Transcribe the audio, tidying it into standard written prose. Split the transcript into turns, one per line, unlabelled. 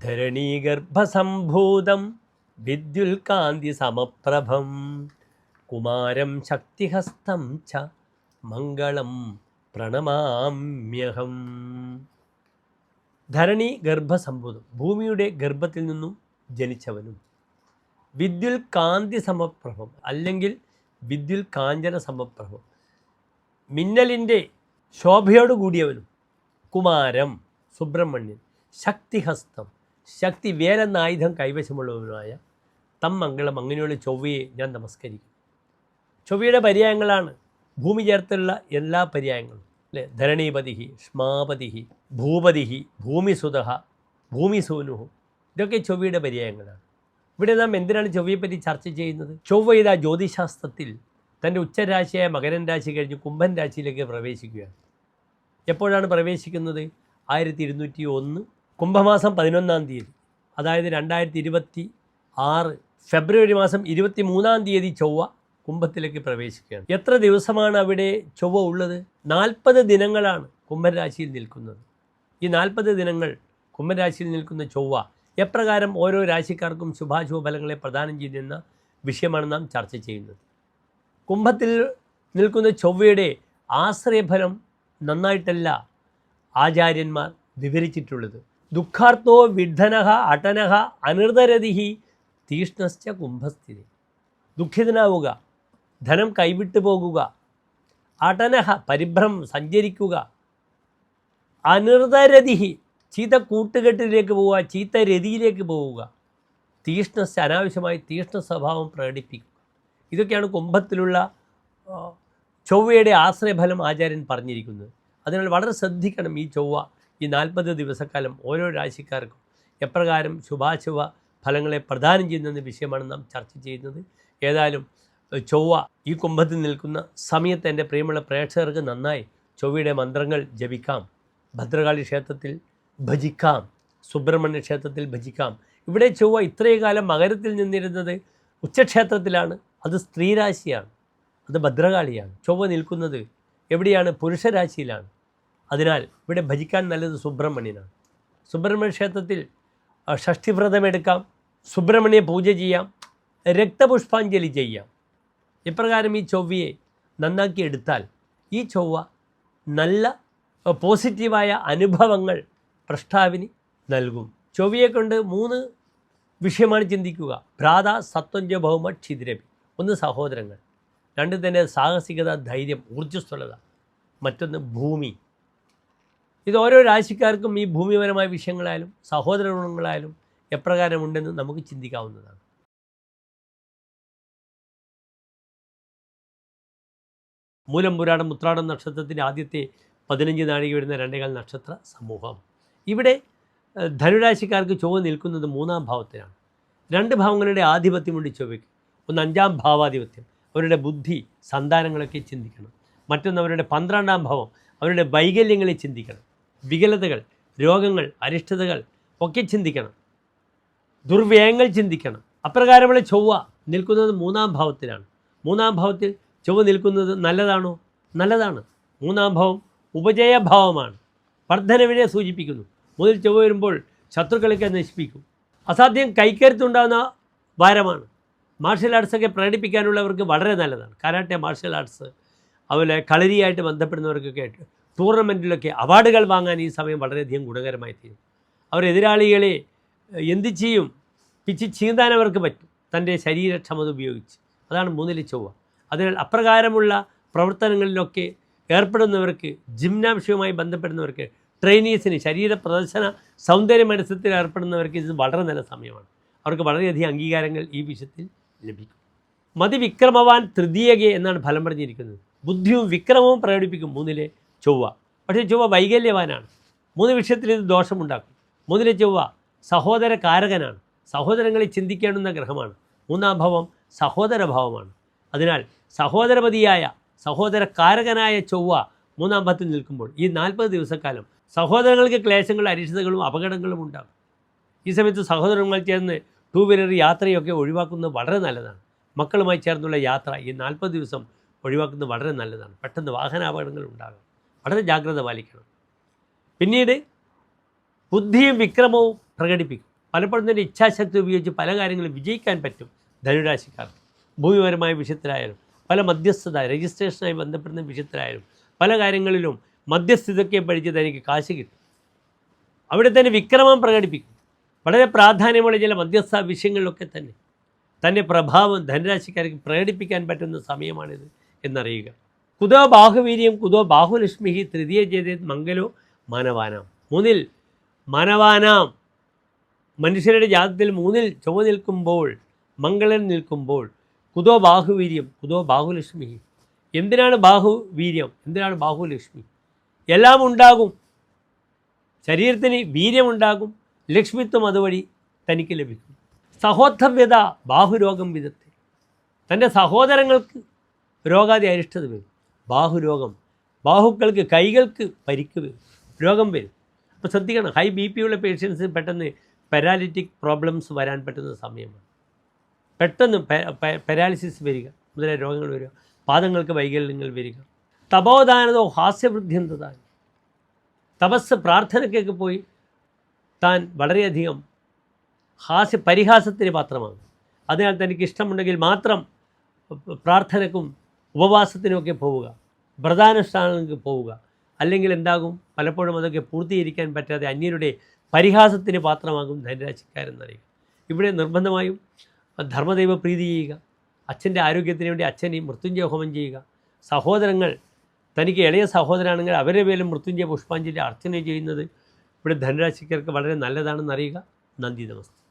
ധരണീഗർഭസംഭൂതം വിദ്യുൽകാന്തി സമപ്രഭം കുമാരം ശക്തിഹസ്തം ച മംഗളം പ്രണമാമ്യഹം. ധരണി ഗർഭസംഭൂതം, ഭൂമിയുടെ ഗർഭത്തിൽ നിന്നും ജനിച്ചവനും, വിദ്യുൽ കാന്തി സമപ്രഭം അല്ലെങ്കിൽ വിദ്യുൽ കാഞ്ചന സമപ്രഭം, മിന്നലിൻ്റെ ശോഭയോട് കൂടിയവനും, കുമാരം സുബ്രഹ്മണ്യൻ, ശക്തിഹസ്തം ശക്തി വേലെന്ന ആയുധം കൈവശമുള്ളവനുമായ തം മംഗളം അങ്ങനെയുള്ള ചൊവ്വയെ ഞാൻ നമസ്കരിക്കും. ചൊവ്വയുടെ പര്യായങ്ങളാണ് ഭൂമി ചേർത്തുള്ള എല്ലാ പര്യായങ്ങളും അല്ലേ. ധരണീപതിഹി, ക്ഷ്മാപതിഹി, ഭൂപതിഹി, ഭൂമിസുതഃ, ഭൂമിസൂനുഹു, ഇതൊക്കെ ചൊവ്വയുടെ പര്യായങ്ങളാണ്. ഇവിടെ നാം എന്തിനാണ് ചൊവ്വയെപ്പറ്റി ചർച്ച ചെയ്യുന്നത്? ചൊവ്വ ഇതാ ജ്യോതിശാസ്ത്രത്തിൽ തൻ്റെ ഉച്ചരാശിയായ മകരൻ രാശി കഴിഞ്ഞ് കുംഭൻ രാശിയിലേക്ക് പ്രവേശിക്കുകയാണ്. എപ്പോഴാണ് പ്രവേശിക്കുന്നത്? 1201 കുംഭമാസം 11-ാം തീയതി, അതായത് 2026 ഫെബ്രുവരി മാസം 23-ാം തീയതി ചൊവ്വ കുംഭത്തിലേക്ക് പ്രവേശിക്കുകയാണ്. എത്ര ദിവസമാണ് അവിടെ ചൊവ്വ ഉള്ളത്? 40 ദിനങ്ങളാണ് കുംഭൻ രാശിയിൽ നിൽക്കുന്നത്. ഈ 40 ദിനങ്ങൾ കുംഭൻ രാശിയിൽ നിൽക്കുന്ന ചൊവ്വ എപ്രകാരം ഓരോ രാശിക്കാർക്കും ശുഭാശുഭ ഫലങ്ങളെ പ്രദാനം ചെയ്യുന്ന വിഷയമാണ് നാം ചർച്ച ചെയ്യുന്നത്. കുംഭത്തിൽ നിൽക്കുന്ന ചൊവ്വയുടെ ആശ്രയഫലം നന്നായിട്ടല്ല ആചാര്യന്മാർ വിവരിച്ചിട്ടുള്ളത്. ദുഃഖാർത്തോ വിഡ്ഢനഃ അടനഃ അനൃതരതിഹി തീഷ്ണശ്ച കുംഭസ്ഥിതി. ദുഃഖിതനാവുക, ധനം കൈവിട്ടു പോകുക, അടനഃ പരിഭ്രമം സഞ്ചരിക്കുക, അനൃതരതിഹി ചീത്ത കൂട്ടുകെട്ടിലേക്ക് പോവുക, ചീത്ത രതിയിലേക്ക് പോവുക, തീഷ്ണസ് അനാവശ്യമായി തീഷ്ണ സ്വഭാവം പ്രകടിപ്പിക്കുക. ഇതൊക്കെയാണ് കുംഭത്തിലുള്ള ചൊവ്വയുടെ ആശ്രയഫലം ആചാര്യൻ പറഞ്ഞിരിക്കുന്നത്. അതിനാൽ വളരെ ശ്രദ്ധിക്കണം. ഈ ചൊവ്വ ഈ 40 ദിവസക്കാലം ഓരോ രാശിക്കാർക്കും എപ്രകാരം ശുഭാശുഭ ഫലങ്ങളെ പ്രദാനം ചെയ്യുന്ന വിഷയമാണ് നാം ചർച്ച ചെയ്യുന്നത്. ഏതായാലും ചൊവ്വ ഈ കുംഭത്തിൽ നിൽക്കുന്ന സമയത്ത് എൻ്റെ പ്രിയമുള്ള പ്രേക്ഷകർക്ക് നന്നായി ചൊവ്വയുടെ മന്ത്രങ്ങൾ ജപിക്കാം. ഭദ്രകാളി ക്ഷേത്രത്തിൽ ഭജിക്കാം, സുബ്രഹ്മണ്യ ക്ഷേത്രത്തിൽ ഭജിക്കാം. ഇവിടെ ചൊവ്വ ഇത്രയും കാലം മകരത്തിൽ നിന്നിരുന്നത് ഉച്ചക്ഷേത്രത്തിലാണ്. അത് സ്ത്രീരാശിയാണ്, അത് ഭദ്രകാളിയാണ്. ചൊവ്വ നിൽക്കുന്നത് എവിടെയാണ്? പുരുഷരാശിയിലാണ്. അതിനാൽ ഇവിടെ ഭജിക്കാൻ നല്ലത് സുബ്രഹ്മണ്യനാണ്. സുബ്രഹ്മണ്യ ക്ഷേത്രത്തിൽ ഷഷ്ഠിവ്രതമെടുക്കാം, സുബ്രഹ്മണ്യ പൂജ ചെയ്യാം, രക്തപുഷ്പാഞ്ജലി ചെയ്യാം. ഇപ്രകാരം ഈ ചൊവ്വയെ നന്നാക്കി എടുത്താൽ ഈ ചൊവ്വ നല്ല പോസിറ്റീവായ അനുഭവങ്ങൾ പ്രഷ്ടാവിന് നൽകും. ചൊവ്വയെ കൊണ്ട് 3 വിഷയമാണ് ചിന്തിക്കുക. ഭ്രാത, സത്വഞ്ച, ഭൗമ, ക്ഷിതിരപി. 1 സഹോദരങ്ങൾ, 2 തന്നെ സാഹസികത, ധൈര്യം, ഊർജ്ജസ്വലത, മറ്റൊന്ന് ഭൂമി. ഇത് ഓരോ രാശിക്കാർക്കും ഈ ഭൂമിപരമായ വിഷയങ്ങളായാലും സഹോദര ഗുണങ്ങളായാലും എപ്രകാരമുണ്ടെന്ന് നമുക്ക് ചിന്തിക്കാവുന്നതാണ്. മൂലം, പുരാടം, ഉത്രാടം നക്ഷത്രത്തിൻ്റെ ആദ്യത്തെ 15 നാഴിക വരുന്ന 2.25 നക്ഷത്ര സമൂഹം. ഇവിടെ ധനുരാശിക്കാർക്ക് ചൊവ്വ നിൽക്കുന്നത് 3-ാം ഭാവത്തിലാണ്. 2 ഭാവങ്ങളുടെ ആധിപത്യമുണ്ട് ചൊവ്വയ്ക്ക്. ഒന്ന് 5-ാം ഭാവാധിപത്യം, അവരുടെ ബുദ്ധി, സന്താനങ്ങളൊക്കെ ചിന്തിക്കണം. മറ്റൊന്ന് അവരുടെ 12-ാം ഭാവം, അവരുടെ വൈകല്യങ്ങളെ ചിന്തിക്കണം. വികലതകൾ, രോഗങ്ങൾ, അരിഷ്ടതകൾ ഒക്കെ ചിന്തിക്കണം. ദുർവ്യയങ്ങൾ ചിന്തിക്കണം. അപ്രകാരമുള്ള ചൊവ്വ നിൽക്കുന്നത് 3-ാം ഭാവത്തിലാണ്. 3-ാം ഭാവത്തിൽ ചൊവ്വ നിൽക്കുന്നത് നല്ലതാണോ? നല്ലതാണ്. 3-ാം ഭാവം ഉപജയഭാവമാണ്, വർധനവിനെ സൂചിപ്പിക്കുന്നു. മുതൽ ചൊവ്വ വരുമ്പോൾ ശത്രുക്കളൊക്കെ നശിപ്പിക്കും. അസാധ്യം കൈക്കരുത്തുണ്ടാകുന്ന വാരമാണ്. മാർഷൽ ആർട്സൊക്കെ പ്രകടിപ്പിക്കാനുള്ളവർക്ക് വളരെ നല്ലതാണ്. കരാട്ടെ, മാർഷൽ ആർട്സ്, അതുപോലെ കളരിയായിട്ട് ബന്ധപ്പെടുന്നവർക്കൊക്കെ ആയിട്ട് ടൂർണമെൻറ്റിലൊക്കെ അവാർഡുകൾ വാങ്ങാൻ ഈ സമയം വളരെയധികം ഗുണകരമായി തീരും. അവർ എതിരാളികളെ എന്ത് ചെയ്യും? പിച്ച് ചീന്താൻ അവർക്ക് പറ്റും, തൻ്റെ ശരീരക്ഷമത ഉപയോഗിച്ച്. അതാണ് 3-ലെ ചൊവ്വ. അതിനാൽ അപ്രകാരമുള്ള പ്രവർത്തനങ്ങളിലൊക്കെ ഏർപ്പെടുന്നവർക്ക്, ജിംനാംഷ്യവുമായി ബന്ധപ്പെടുന്നവർക്ക്, ട്രെയിനീസിന്, ശരീര പ്രദർശന സൗന്ദര്യ മത്സരത്തിൽ ഏർപ്പെടുന്നവർക്ക് ഇത് വളരെ നല്ല സമയമാണ്. അവർക്ക് വളരെയധികം അംഗീകാരങ്ങൾ ഈ വിഷയത്തിൽ ലഭിക്കും. മതിവിക്രമവാൻ തൃതീയകെ എന്നാണ് ഫലം പറഞ്ഞിരിക്കുന്നത്. ബുദ്ധിയും വിക്രമവും പ്രകടിപ്പിക്കും 3-ലെ ചൊവ്വ. പക്ഷേ ചൊവ്വ വൈകല്യവാനാണ്. 3 വിഷയത്തിൽ ഇത് ദോഷമുണ്ടാക്കും. 3-ലെ ചൊവ്വ സഹോദര കാരകനാണ്. സഹോദരങ്ങളെ ചിന്തിക്കേണ്ടുന്ന ഗ്രഹമാണ്. 3-ാം ഭാവം സഹോദരഭാവമാണ്. അതിനാൽ സഹോദരപതിയായ, സഹോദരകാരകനായ ചൊവ്വ 3-ാം ഭാവത്തിൽ നിൽക്കുമ്പോൾ ഈ 40 ദിവസക്കാലം സഹോദരങ്ങൾക്ക് ക്ലേശങ്ങളും അരിഷ്ടതകളും അപകടങ്ങളും ഉണ്ടാകും. ഈ സമയത്ത് സഹോദരങ്ങൾ ചേർന്ന് 2 വീലർ യാത്രയൊക്കെ ഒഴിവാക്കുന്നത് വളരെ നല്ലതാണ്. മക്കളുമായി ചേർന്നുള്ള യാത്ര ഈ 40 ദിവസം ഒഴിവാക്കുന്നത് വളരെ നല്ലതാണ്. പെട്ടെന്ന് വാഹനാപകടങ്ങൾ ഉണ്ടാകും. വളരെ ജാഗ്രത പാലിക്കണം. പിന്നീട് ബുദ്ധിയും വിക്രമവും പ്രകടിപ്പിക്കും. പലപ്പോഴും തന്നെ ഇച്ഛാശക്തി ഉപയോഗിച്ച് പല കാര്യങ്ങളും വിജയിക്കാൻ പറ്റും ധനുരാശിക്കാർക്ക്. ഭൂമിപരമായ വിഷയത്തിലായാലും പല മധ്യസ്ഥത രജിസ്ട്രേഷനായി ബന്ധപ്പെടുന്ന വിഷയത്തിലായാലും പല കാര്യങ്ങളിലും മധ്യസ്ഥിതൊക്കെ പഠിച്ച് തനിക്ക് കാശ് കിട്ടും. അവിടെ തന്നെ വിക്രമം പ്രകടിപ്പിക്കും. വളരെ പ്രാധാന്യമുള്ള ചില മധ്യസ്ഥ വിഷയങ്ങളിലൊക്കെ തന്നെ തൻ്റെ പ്രഭാവം ധനുരാശിക്കാർക്ക് പ്രകടിപ്പിക്കാൻ പറ്റുന്ന സമയമാണിത് എന്നറിയുക. കുതോ ബാഹുവീര്യം കുതോ ബാഹുലക്ഷ്മി തൃതീയ ചേതേത് മംഗലോ മാനവാനാം. 3 മാനവാനാം, മനുഷ്യരുടെ ജാതത്തിൽ 3 ചൊവ്വ നിൽക്കുമ്പോൾ, മംഗളൻ നിൽക്കുമ്പോൾ, കുതോ ബാഹുവീര്യം കുതോ ബാഹുലക്ഷ്മി. എന്തിനാണ് ബാഹുവീര്യം, എന്തിനാണ് ബാഹുലക്ഷ്മി? എല്ലാം ഉണ്ടാകും. ശരീരത്തിന് വീര്യമുണ്ടാകും, ലക്ഷ്മിത്വം അതുവഴി തനിക്ക് ലഭിക്കും. സഹോദ്ധവ്യത ബാഹുരോഗം വിധത്തിൽ, തൻ്റെ സഹോദരങ്ങൾക്ക് രോഗാദി അരിഷ്ടത വരും. ബാഹുരോഗം, ബാഹുക്കൾക്ക് കൈകൾക്ക് പരിക്ക് വരും, രോഗം വരും. അപ്പോൾ ശ്രദ്ധിക്കണം, ഹൈ BP ഉള്ള പേഷ്യൻസിന് പെട്ടെന്ന് പാരാലിറ്റിക് പ്രോബ്ലംസ് വരാൻ പറ്റുന്ന സമയമാണ്. പെട്ടെന്ന് പാരാലിസിസ് വരിക, മുതലായ രോഗങ്ങൾ വരിക, പാദങ്ങൾക്ക് വൈകല്യങ്ങൾ വരിക. തപോദാനതോ ഹാസ്യവൃദ്ധ്യന്തതായി, തപസ് പ്രാർത്ഥനയ്ക്കൊക്കെ പോയി താൻ വളരെയധികം പരിഹാസത്തിന് പാത്രമാണ്. അതിനാൽ തനിക്ക് ഇഷ്ടമുണ്ടെങ്കിൽ മാത്രം പ്രാർത്ഥനയ്ക്കും ഉപവാസത്തിനുമൊക്കെ പോവുക, വ്രതാനുഷ്ഠാനങ്ങൾക്ക് പോവുക. അല്ലെങ്കിൽ എന്താകും, പലപ്പോഴും അതൊക്കെ പൂർത്തീകരിക്കാൻ പറ്റാതെ അന്യരുടെ പരിഹാസത്തിന് പാത്രമാകും ധനുരാശിക്കാരെന്നറിയുക. ഇവിടെ നിർബന്ധമായും ധർമ്മദൈവ പ്രീതി ചെയ്യുക, അച്ഛൻ്റെ ആരോഗ്യത്തിന് വേണ്ടി അച്ഛനെ മൃത്യുഞ്ജയ ഹോമം ചെയ്യുക. സഹോദരങ്ങൾ, തനിക്ക് ഇളയ സഹോദരനാണെങ്കിൽ അവരുടെ പേരിലും മൃത്യുഞ്ജയ പുഷ്പാഞ്ജലി അർച്ചന ചെയ്യുന്നത് ഇവിടെ ധനുരാശിക്കാർക്ക് വളരെ നല്ലതാണെന്നറിയുക. നന്ദി, നമസ്തേ.